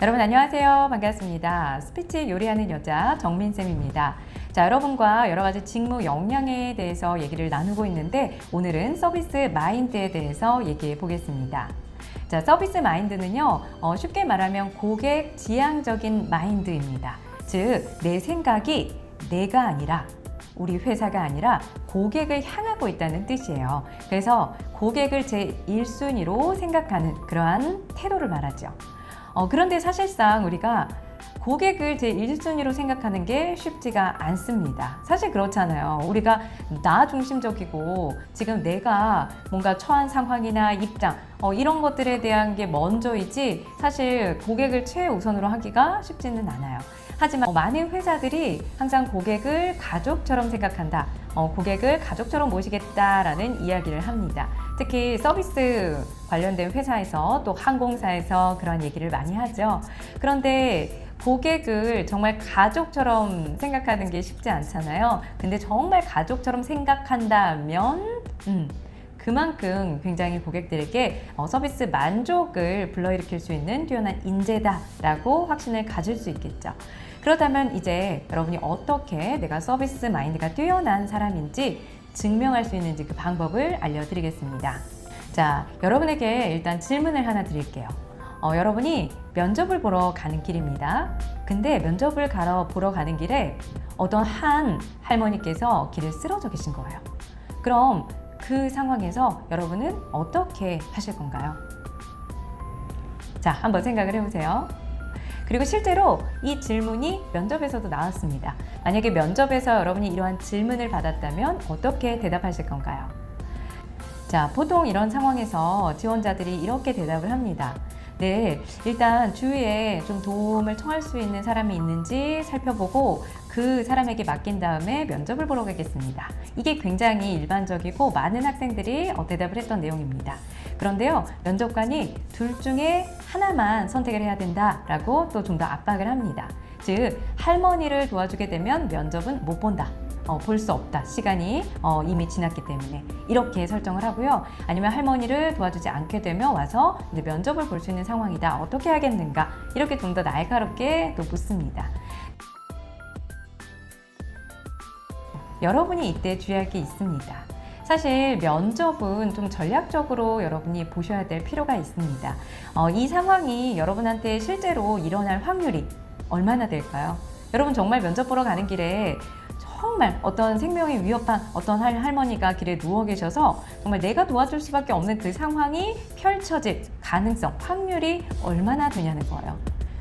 여러분 안녕하세요. 반갑습니다. 스피치 요리하는 여자 정민쌤입니다. 자, 여러분과 여러 가지 직무 역량에 대해서 얘기를 나누고 있는데 오늘은 서비스 마인드에 대해서 얘기해 보겠습니다. 자, 서비스 마인드는요, 쉽게 말하면 고객 지향적인 마인드입니다. 즉, 내 생각이 내가 아니라 우리 회사가 아니라 고객을 향하고 있다는 뜻이에요. 그래서 고객을 제 1순위로 생각하는 그러한 태도를 말하죠. 그런데 사실상 우리가 고객을 제 1순위로 생각하는 게 쉽지가 않습니다. 사실 그렇잖아요. 우리가 나 중심적이고 지금 내가 뭔가 처한 상황이나 입장 이런 것들에 대한 게 먼저이지 사실 고객을 최우선으로 하기가 쉽지는 않아요. 하지만 많은 회사들이 항상 고객을 가족처럼 생각한다. 고객을 가족처럼 모시겠다라는 이야기를 합니다. 특히 서비스 관련된 회사에서 또 항공사에서 그런 얘기를 많이 하죠. 그런데 고객을 정말 가족처럼 생각하는 게 쉽지 않잖아요. 근데 정말 가족처럼 생각한다면 그만큼 굉장히 고객들에게 서비스 만족을 불러일으킬 수 있는 뛰어난 인재다라고 확신을 가질 수 있겠죠. 그렇다면 이제 여러분이 어떻게 내가 서비스 마인드가 뛰어난 사람인지 증명할 수 있는지 그 방법을 알려드리겠습니다. 자, 여러분에게 일단 질문을 하나 드릴게요. 여러분이 면접을 보러 가는 길입니다. 근데 면접을 보러 가는 길에 어떤 한 할머니께서 길에 쓰러져 계신 거예요. 그럼 그 상황에서 여러분은 어떻게 하실 건가요? 자, 한번 생각을 해보세요. 그리고 실제로 이 질문이 면접에서도 나왔습니다. 만약에 면접에서 여러분이 이러한 질문을 받았다면 어떻게 대답하실 건가요? 자, 보통 이런 상황에서 지원자들이 이렇게 대답을 합니다. 네, 일단 주위에 좀 도움을 청할 수 있는 사람이 있는지 살펴보고 그 사람에게 맡긴 다음에 면접을 보러 가겠습니다. 이게 굉장히 일반적이고 많은 학생들이 대답을 했던 내용입니다. 그런데요, 면접관이 둘 중에 하나만 선택을 해야 된다라고 또 좀 더 압박을 합니다. 즉, 할머니를 도와주게 되면 면접은 못 본다. 볼 수 없다. 시간이 이미 지났기 때문에 이렇게 설정을 하고요. 아니면 할머니를 도와주지 않게 되면 와서 이제 면접을 볼 수 있는 상황이다. 어떻게 하겠는가? 이렇게 좀 더 날카롭게 또 묻습니다. 여러분이 이때 주의할 게 있습니다. 사실 면접은 좀 전략적으로 여러분이 보셔야 될 필요가 있습니다. 이 상황이 여러분한테 실제로 일어날 확률이 얼마나 될까요? 여러분 정말 면접 보러 가는 길에 정말 어떤 생명이 위협한 어떤 할머니가 길에 누워 계셔서 정말 내가 도와줄 수밖에 없는 그 상황이 펼쳐질 가능성, 확률이 얼마나 되냐는 거예요.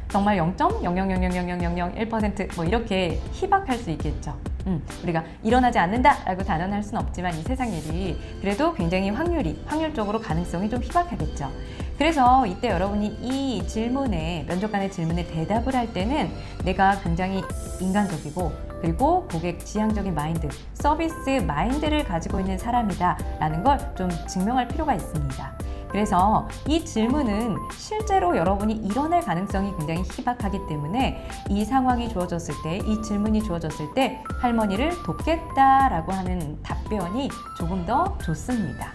정말 0.0000001% 뭐 이렇게 희박할 수 있겠죠. 우리가 일어나지 않는다라고 단언할 수는 없지만 이 세상 일이 그래도 굉장히 확률적으로 가능성이 좀 희박하겠죠. 그래서 이때 여러분이 이 질문에, 면접관의 질문에 대답을 할 때는 내가 굉장히 인간적이고 그리고 고객 지향적인 마인드, 서비스 마인드를 가지고 있는 사람이다 라는 걸 좀 증명할 필요가 있습니다. 그래서 이 질문은 실제로 여러분이 일어날 가능성이 굉장히 희박하기 때문에 이 상황이 주어졌을 때, 이 질문이 주어졌을 때 할머니를 돕겠다라고 하는 답변이 조금 더 좋습니다.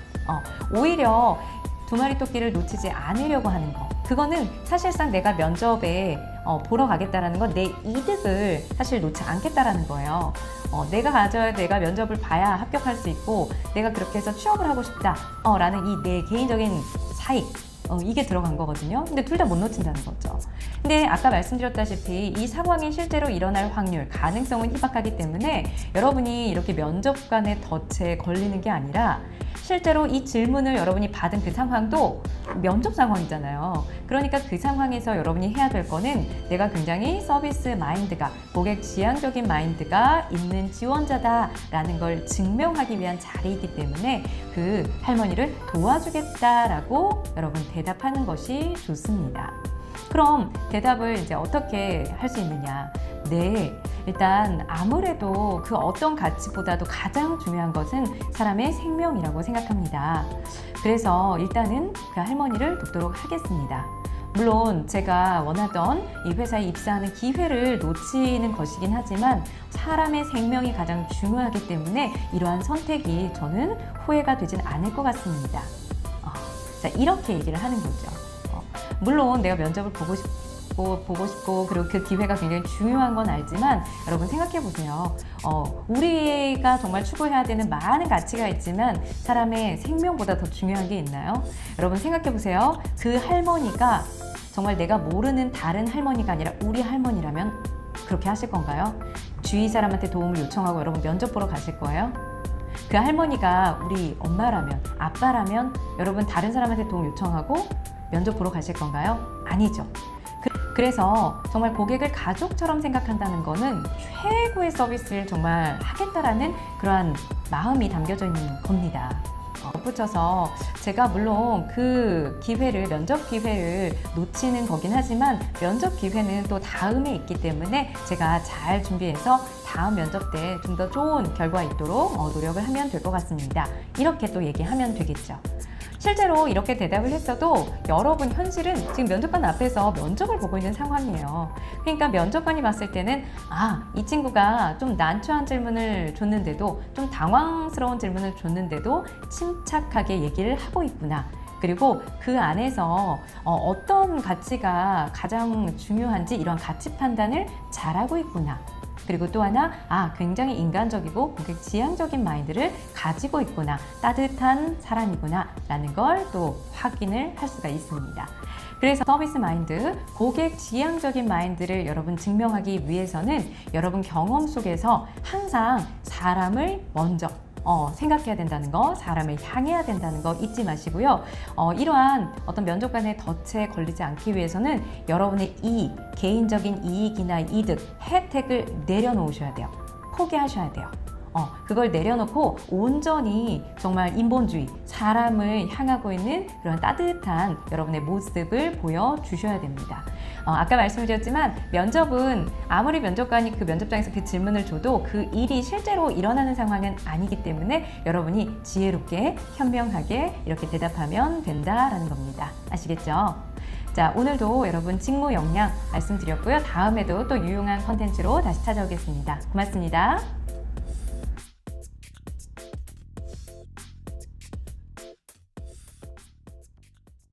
오히려 두 마리 토끼를 놓치지 않으려고 하는 거. 그거는 사실상 내가 면접에 보러 가겠다라는 건 내 이득을 사실 놓지 않겠다라는 거예요. 내가 면접을 봐야 합격할 수 있고 내가 그렇게 해서 취업을 하고 싶다 라는 이 내 개인적인 사익 이게 들어간 거거든요. 근데 둘 다 못 놓친다는 거죠. 근데 아까 말씀드렸다시피 이 상황이 실제로 일어날 확률, 가능성은 희박하기 때문에 여러분이 이렇게 면접관의 덫에 걸리는 게 아니라 실제로 이 질문을 여러분이 받은 그 상황도 면접 상황이잖아요. 그러니까 그 상황에서 여러분이 해야 될 거는 내가 굉장히 서비스 마인드가, 고객 지향적인 마인드가 있는 지원자다라는 걸 증명하기 위한 자리이기 때문에 그 할머니를 도와주겠다라고 여러분 대답하는 것이 좋습니다. 그럼 대답을 이제 어떻게 할 수 있느냐? 네, 일단 아무래도 그 어떤 가치보다도 가장 중요한 것은 사람의 생명이라고 생각합니다. 그래서 일단은 그 할머니를 돕도록 하겠습니다. 물론 제가 원하던 이 회사에 입사하는 기회를 놓치는 것이긴 하지만 사람의 생명이 가장 중요하기 때문에 이러한 선택이 저는 후회가 되진 않을 것 같습니다. 자, 이렇게 얘기를 하는 거죠. 물론 내가 면접을 보고 싶고 보고 싶고 그리고 그 기회가 굉장히 중요한 건 알지만 여러분 생각해 보세요. 우리가 정말 추구해야 되는 많은 가치가 있지만 사람의 생명보다 더 중요한 게 있나요? 여러분 생각해 보세요. 그 할머니가 정말 내가 모르는 다른 할머니가 아니라 우리 할머니라면 그렇게 하실 건가요? 주위 사람한테 도움을 요청하고 여러분 면접 보러 가실 거예요? 그 할머니가 우리 엄마라면, 아빠라면 여러분 다른 사람한테 도움 요청하고 면접 보러 가실 건가요? 아니죠. 그래서 정말 고객을 가족처럼 생각한다는 거는 최고의 서비스를 정말 하겠다라는 그러한 마음이 담겨져 있는 겁니다. 덧붙여서 제가 물론 그 기회를, 면접 기회를 놓치는 거긴 하지만 면접 기회는 또 다음에 있기 때문에 제가 잘 준비해서 다음 면접 때 좀 더 좋은 결과 있도록 노력을 하면 될 것 같습니다. 이렇게 또 얘기하면 되겠죠. 실제로 이렇게 대답을 했어도 여러분 현실은 지금 면접관 앞에서 면접을 보고 있는 상황이에요. 그러니까 면접관이 봤을 때는 이 친구가 좀 난처한 질문을 줬는데도 좀 당황스러운 질문을 줬는데도 침착하게 얘기를 하고 있구나. 그리고 그 안에서 어떤 가치가 가장 중요한지 이런 가치 판단을 잘하고 있구나. 그리고 또 하나, 굉장히 인간적이고 고객 지향적인 마인드를 가지고 있구나, 따뜻한 사람이구나 라는 걸 또 확인을 할 수가 있습니다. 그래서 서비스 마인드, 고객 지향적인 마인드를 여러분 증명하기 위해서는 여러분 경험 속에서 항상 사람을 먼저 생각해야 된다는 거, 사람을 향해야 된다는 거 잊지 마시고요. 이러한 어떤 면접관의 덫에 걸리지 않기 위해서는 여러분의 이익, 개인적인 이익이나 이득, 혜택을 내려놓으셔야 돼요. 포기하셔야 돼요. 그걸 내려놓고 온전히 정말 인본주의, 사람을 향하고 있는 그런 따뜻한 여러분의 모습을 보여주셔야 됩니다. 아까 말씀드렸지만 면접은 아무리 면접관이 그 면접장에서 그 질문을 줘도 그 일이 실제로 일어나는 상황은 아니기 때문에 여러분이 지혜롭게 현명하게 이렇게 대답하면 된다라는 겁니다. 아시겠죠? 자, 오늘도 여러분 직무 역량 말씀드렸고요. 다음에도 또 유용한 컨텐츠로 다시 찾아오겠습니다. 고맙습니다.